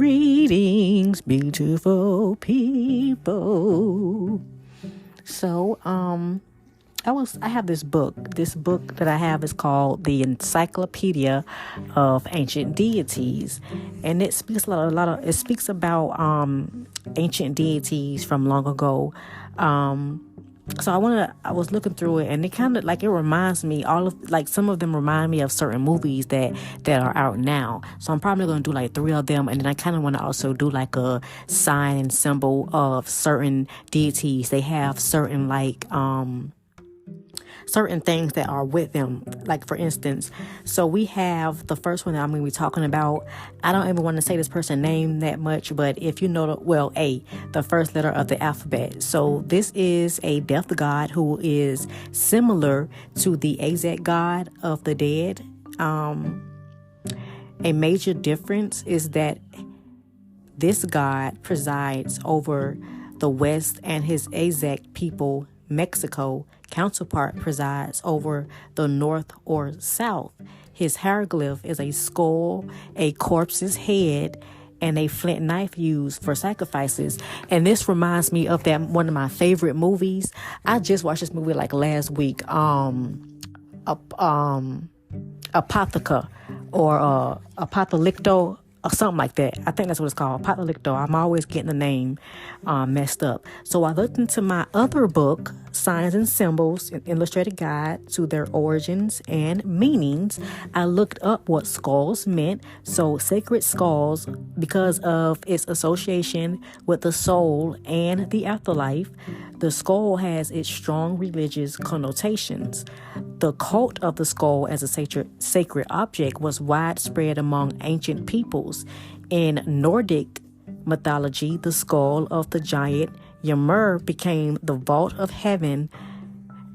Greetings, beautiful people. So, I have this book. This book that I have is called The Encyclopedia of Ancient Deities, and it speaks it speaks about ancient deities from long ago. So I was looking through it, and it kind of it reminds me some of them remind me of certain movies that are out now. So I'm probably going to do 3 of them, and then I kind of want to also do a sign and symbol of certain deities. They have certain certain things that are with them. Like, for instance, so we have the first one that I'm going to be talking about. I don't even want to say this person's name that much, but if you know, the first letter of the alphabet. So this is a death god who is similar to the Aztec god of the dead. A major difference is that this god presides over the West, and his Aztec people, Mexico, counterpart presides over the North or South. His hieroglyph is a skull, a corpse's head, and a flint knife used for sacrifices. And this reminds me of one of my favorite movies. I just watched this movie last week. Apotheca or Apocalypto or something like that. I think that's what it's called, Apocalypto. I'm always getting the name messed up. So I looked into my other book, Signs and Symbols, an illustrated guide to their origins and meanings. I looked up what skulls meant. So sacred skulls, because of its association with the soul and the afterlife, the skull has its strong religious connotations. The cult of the skull as a sacred object was widespread among ancient peoples. In Nordic mythology, the skull of the giant Ymir became the vault of heaven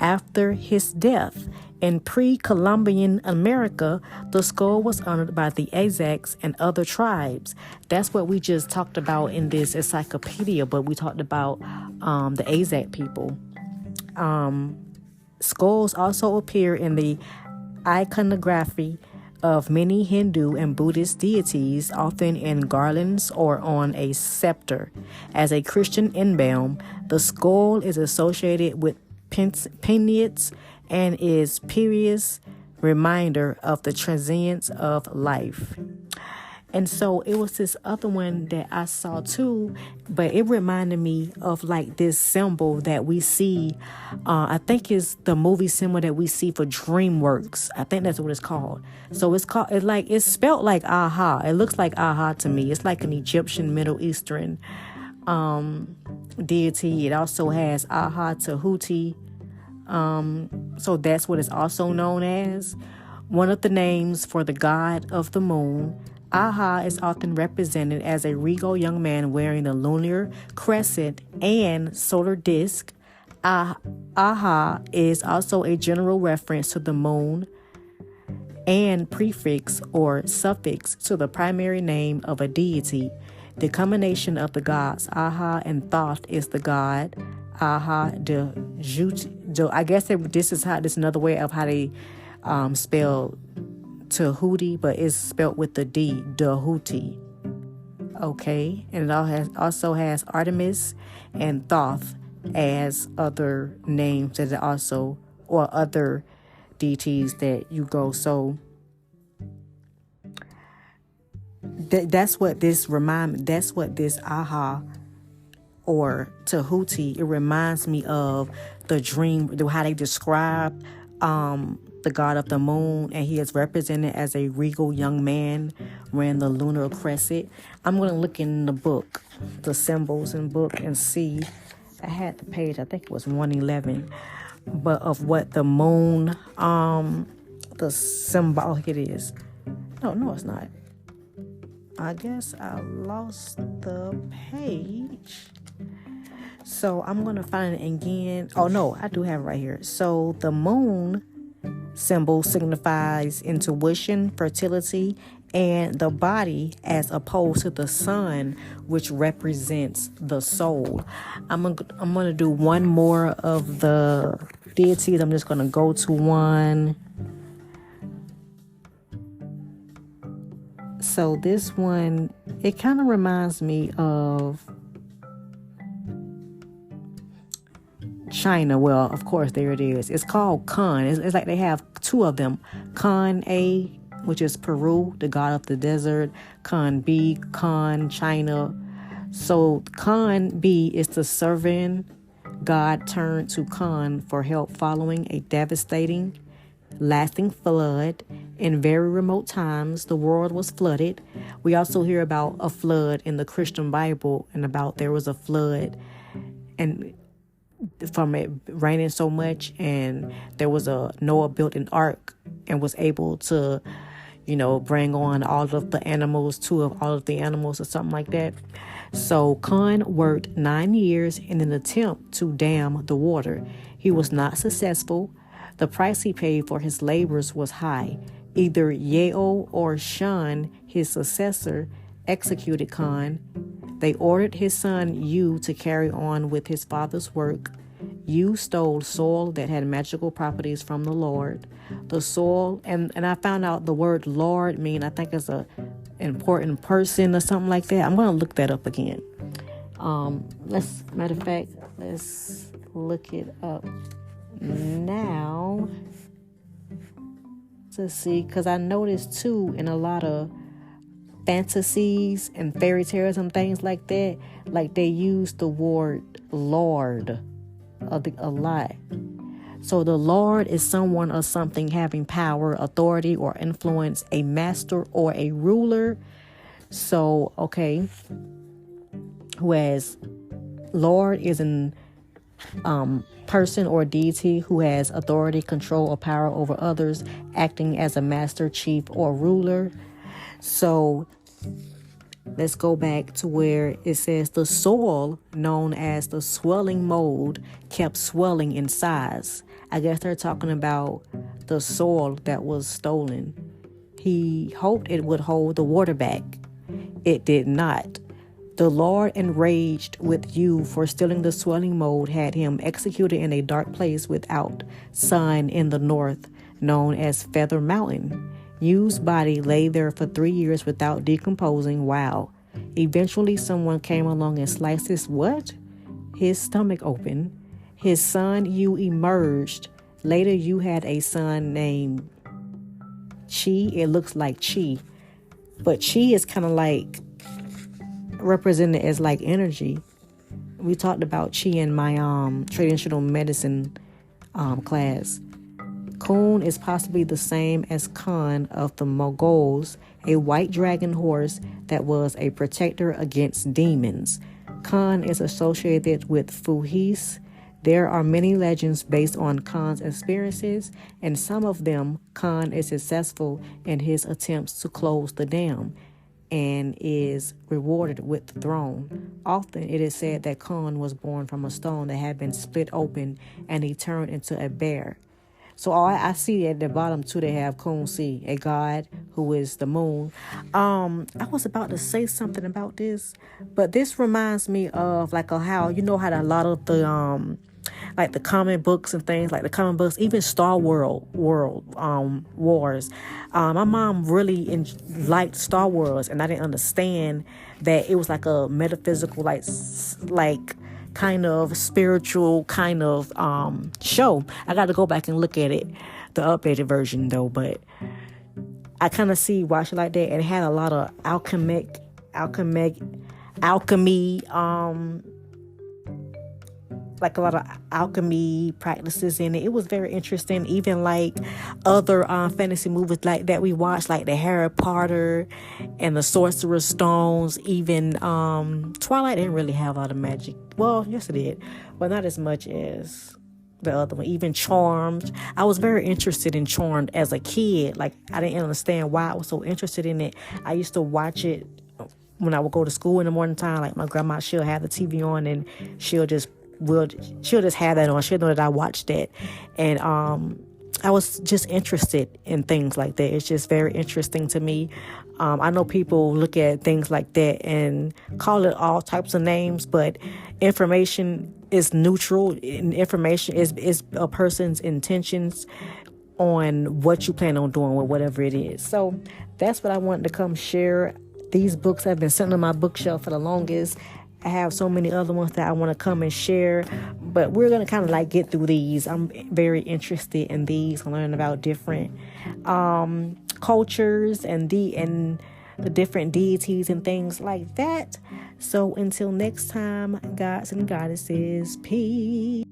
after his death. In pre-Columbian America, the skull was honored by the Aztecs and other tribes. That's what we just talked about in this encyclopedia, but we talked about the Aztec people. Skulls also appear in the iconography of many Hindu and Buddhist deities, often in garlands or on a scepter. As a Christian emblem, the skull is associated with penance and is pious reminder of the transience of life. And so it was this other one that I saw too, but it reminded me of this symbol that we see. I think it's the movie symbol that we see for DreamWorks. I think that's what it's called. So it's spelled like Aha. It looks like Aha to me. It's like an Egyptian Middle Eastern deity. It also has Aha Tahuti. So that's what it's also known as. One of the names for the god of the moon. Aha is often represented as a regal young man wearing the lunar crescent and solar disk. Aha is also a general reference to the moon and prefix or suffix to the primary name of a deity. The combination of the gods Aha and Thoth is the god Aha de Jut. I guess this is another way of how they spell Tahuti, but it's spelled with the D, Dahuti. Okay, and it also has Artemis and Thoth as other names that it also, or other deities that you go. So that's what this Aha or Tahuti, it reminds me of the dream, how they describe the god of the moon, and he is represented as a regal young man wearing the lunar crescent. I'm going to look in the book, the symbols in book, and see. I had the page, I think it was 111, but of what the moon, the symbol, it is. No, it's not. I guess I lost the page. So I'm going to find it again. Oh, no, I do have it right here. So the moon symbol signifies intuition, fertility, and the body, as opposed to the sun, which represents the soul. I'm gonna do one more of the deities. I'm just gonna go to one. So this one, it kind of reminds me of China. Well, of course, there it is. It's called Kun. It's like they have two of them. Kun A, which is Peru, the god of the desert. Kun B, Kun, China. So Kun B is the servant god turned to Kun for help following a devastating, lasting flood. In very remote times, the world was flooded. We also hear about a flood in the Christian Bible, and about there was a flood and from it raining so much, and there was Noah built an ark and was able to, bring on all of the animals, two of all of the animals or something like that. So Khan worked 9 years in an attempt to dam the water. He was not successful. The price he paid for his labors was high. Either Yeo or Shun, his successor, executed Khan. They ordered his son Yu to carry on with his father's work. Yu stole soil that had magical properties from the Lord. The soil, and I found out the word Lord I think it's a important person or something like that. I'm going to look that up again. Matter of fact, let's look it up now to see, because I noticed too in a lot of fantasies and fairy tales and things like that, like they use the word Lord a lot. So the Lord is someone or something having power, authority, or influence, a master or a ruler. So, okay. Whereas Lord is an person or deity who has authority, control, or power over others, acting as a master, chief, or ruler. So let's go back to where it says the soil, known as the swelling mold, kept swelling in size. I guess they're talking about the soil that was stolen. He hoped it would hold the water back. It did not. The Lord, enraged with you for stealing the swelling mold, had him executed in a dark place without sun in the north, known as Feather Mountain. Yu's body lay there for 3 years without decomposing. Wow. Eventually, someone came along and sliced his stomach open. His son Yu emerged. Later, Yu had a son named Chi. It looks like Chi. But Chi is kind of like represented as like energy. We talked about Chi in my traditional medicine class. Kun is possibly the same as Khan of the Mongols, a white dragon horse that was a protector against demons. Khan is associated with Fuhis. There are many legends based on Khan's experiences, and some of them, Khan is successful in his attempts to close the dam and is rewarded with the throne. Often it is said that Khan was born from a stone that had been split open and he turned into a bear. So I see at the bottom too, they have Kunsi, a god who is the moon. I was about to say something about this, but this reminds me of like how how a lot of the like the comic books and things, like the comic books, even Star Wars. My mom really liked Star Wars, and I didn't understand that it was like a metaphysical, like kind of spiritual kind of show. I got to go back and look at it, the updated version though, but I kind of see why she like that. And it had a lot of alchemy, like a lot of alchemy practices in it. It was very interesting. Even like other fantasy movies like that we watched, like the Harry Potter and the Sorcerer's Stones. Even Twilight didn't really have a lot of magic. Well, yes it did, but not as much as the other one. Even Charmed. I was very interested in Charmed as a kid. Like I didn't understand why I was so interested in it. I used to watch it when I would go to school in the morning time. Like my grandma, she'll have the TV on and she'll just have that on. She'll know that I watched that. And I was just interested in things like that. It's just very interesting to me. I know people look at things like that and call it all types of names, but information is neutral. Information is a person's intentions on what you plan on doing with whatever it is. So that's what I wanted to come share. These books have been sitting on my bookshelf for the longest. I have so many other ones that I want to come and share, but we're going to kind of like get through these. I'm very interested in these, learning about different cultures and the different deities and things like that. So until next time, gods and goddesses, peace.